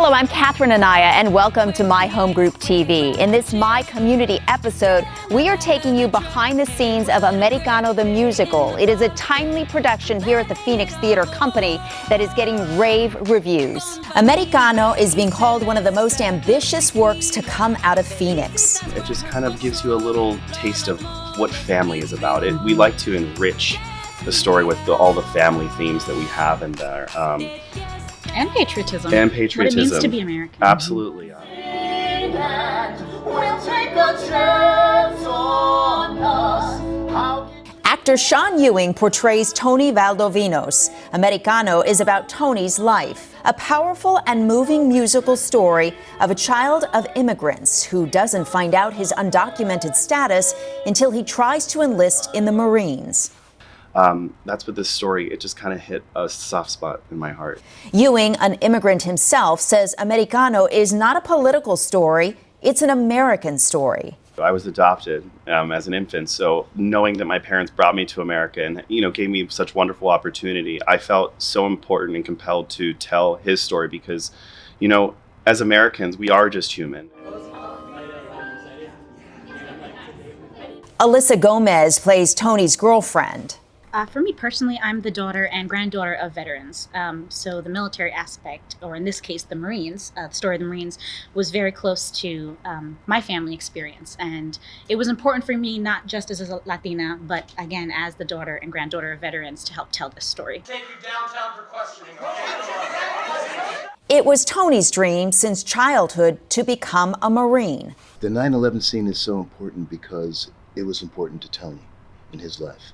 Hello, I'm Catherine Anaya, and welcome to My Home Group TV. In this My Community episode, we are taking you behind the scenes of Americano the Musical. It is a timely production here at the Phoenix Theater Company that is getting rave reviews. Americano is being called one of the most ambitious works to come out of Phoenix. It just kind of gives you a little taste of what family is about. We like to enrich the story with all the family themes that we have in there. And patriotism. And patriotism. What it means to be American. Absolutely. Actor Sean Ewing portrays Tony Valdovinos. Americano is about Tony's life, a powerful and moving musical story of a child of immigrants who doesn't find out his undocumented status until he tries to enlist in the Marines. That's what this story, it just kind of hit a soft spot in my heart. Ewing, an immigrant himself, says Americano is not a political story, it's an American story. I was adopted as an infant, so knowing that my parents brought me to America and gave me such wonderful opportunity, I felt so important and compelled to tell his story because, as Americans, we are just human. Alyssa Gomez plays Tony's girlfriend. For me personally, I'm the daughter and granddaughter of veterans. So the military aspect, or in this case, the Marines, the story of the Marines, was very close to my family experience. And it was important for me, not just as a Latina, but again, as the daughter and granddaughter of veterans to help tell this story. Take you downtown for questioning. It was Tony's dream since childhood to become a Marine. The 9/11 scene is so important because it was important to Tony in his life.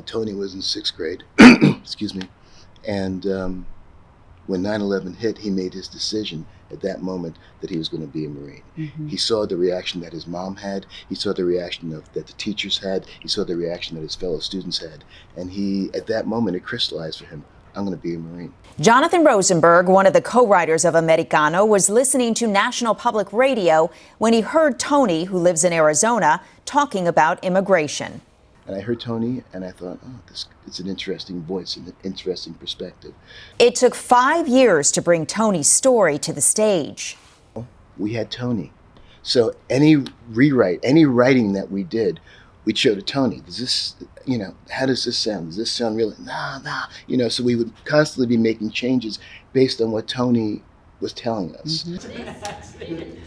Tony was in 6th grade, excuse me, and when 9/11 hit, he made his decision at that moment that he was going to be a Marine. Mm-hmm. He saw the reaction that his mom had, he saw the reaction that the teachers had, he saw the reaction that his fellow students had, and at that moment, it crystallized for him, I'm going to be a Marine. Jonathan Rosenberg, one of the co-writers of Americano, was listening to National Public Radio when he heard Tony, who lives in Arizona, talking about immigration. And I heard Tony, and I thought, it's an interesting voice, an interesting perspective. It took 5 years to bring Tony's story to the stage. We had Tony. So any rewrite, any writing that we did, we'd show to Tony. Does this, how does this sound? Does this sound really? Nah. So we would constantly be making changes based on what Tony was telling us. Mm-hmm.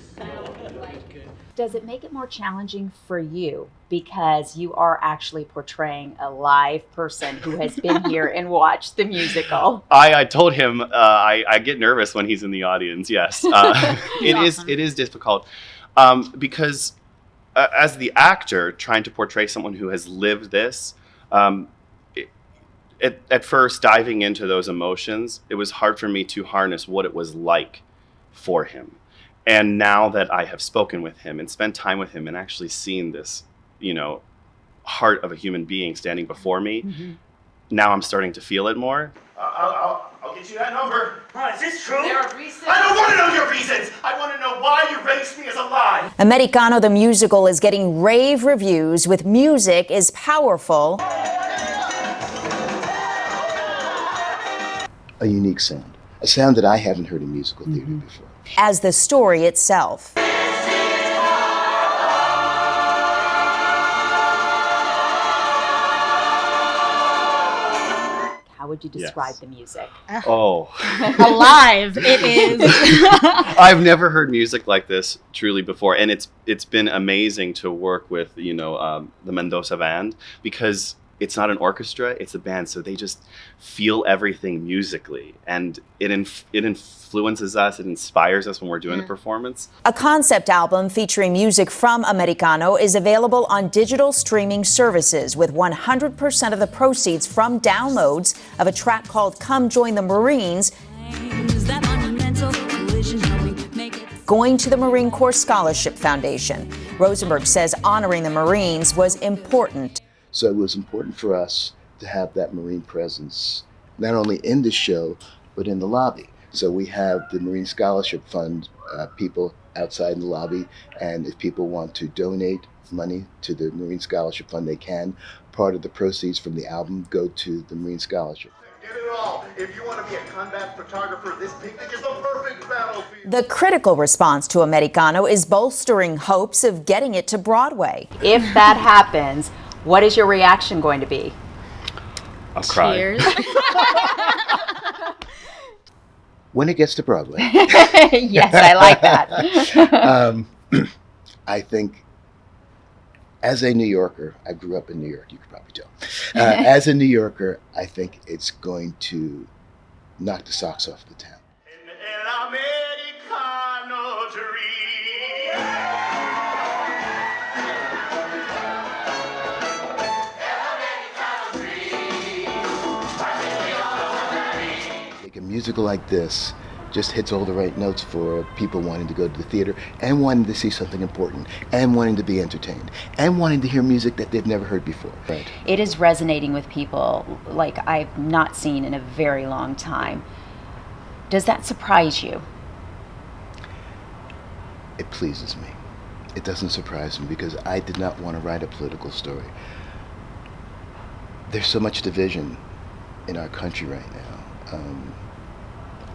Does it make it more challenging for you because you are actually portraying a live person who has been here and watched the musical? I told him I get nervous when he's in the audience. Yes, it is difficult because as the actor trying to portray someone who has lived this, at first diving into those emotions, it was hard for me to harness what it was like for him. And now that I have spoken with him and spent time with him and actually seen this, heart of a human being standing before me, mm-hmm. Now I'm starting to feel it more. I'll get you that number. Is this true? There are reasons. I don't want to know your reasons. I want to know why you raised me as a lie. Americano the Musical is getting rave reviews with music is powerful. A unique sound. A sound that I haven't heard in musical theater mm-hmm. before. As the story itself. How would you describe the music? Oh. Alive, it is. I've never heard music like this truly before, and it's been amazing to work with, the Mendoza band because it's not an orchestra, it's a band, so they just feel everything musically, and it influences us, it inspires us when we're doing the performance. A concept album featuring music from Americano is available on digital streaming services with 100% of the proceeds from downloads of a track called Come Join the Marines going to the Marine Corps Scholarship Foundation. Rosenberg says honoring the Marines was important. So it was important for us to have that Marine presence, not only in the show, but in the lobby. So we have the Marine Scholarship Fund people outside in the lobby, and if people want to donate money to the Marine Scholarship Fund, they can. Part of the proceeds from the album go to the Marine Scholarship. Get it all. If you want to be a combat photographer, this picnic is the perfect battlefield. The critical response to Americano is bolstering hopes of getting it to Broadway. If that happens, what is your reaction going to be? I'll cry. Cheers. When it gets to Broadway, Yes, I like that. I think, as a New Yorker, I grew up in New York, you could probably tell. As a New Yorker, I think it's going to knock the socks off the town. An Americano dream. Like a musical like this just hits all the right notes for people wanting to go to the theater and wanting to see something important and wanting to be entertained and wanting to hear music that they've never heard before. Right. It is resonating with people like I've not seen in a very long time. Does that surprise you? It pleases me. It doesn't surprise me because I did not want to write a political story. There's so much division in our country right now.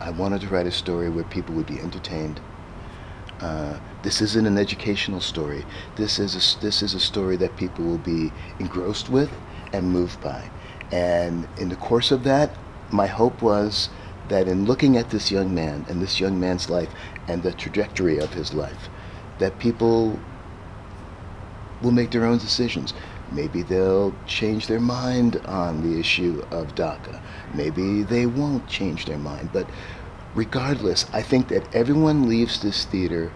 I wanted to write a story where people would be entertained. This isn't an educational story. This is a story that people will be engrossed with and moved by. And in the course of that, my hope was that in looking at this young man and this young man's life and the trajectory of his life, that people will make their own decisions. Maybe they'll change their mind on the issue of DACA. Maybe they won't change their mind. But regardless, I think that everyone leaves this theater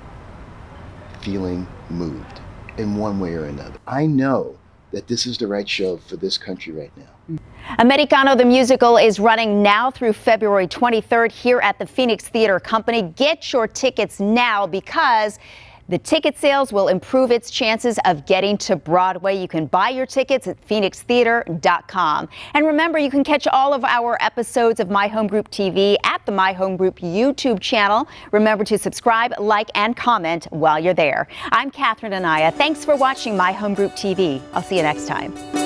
feeling moved in one way or another. I know that this is the right show for this country right now. Americano the Musical is running now through February 23rd here at the Phoenix Theater Company. Get your tickets now because the ticket sales will improve its chances of getting to Broadway. You can buy your tickets at phoenixtheater.com. And remember, you can catch all of our episodes of My Home Group TV at the My Home Group YouTube channel. Remember to subscribe, like, and comment while you're there. I'm Catherine Anaya. Thanks for watching My Home Group TV. I'll see you next time.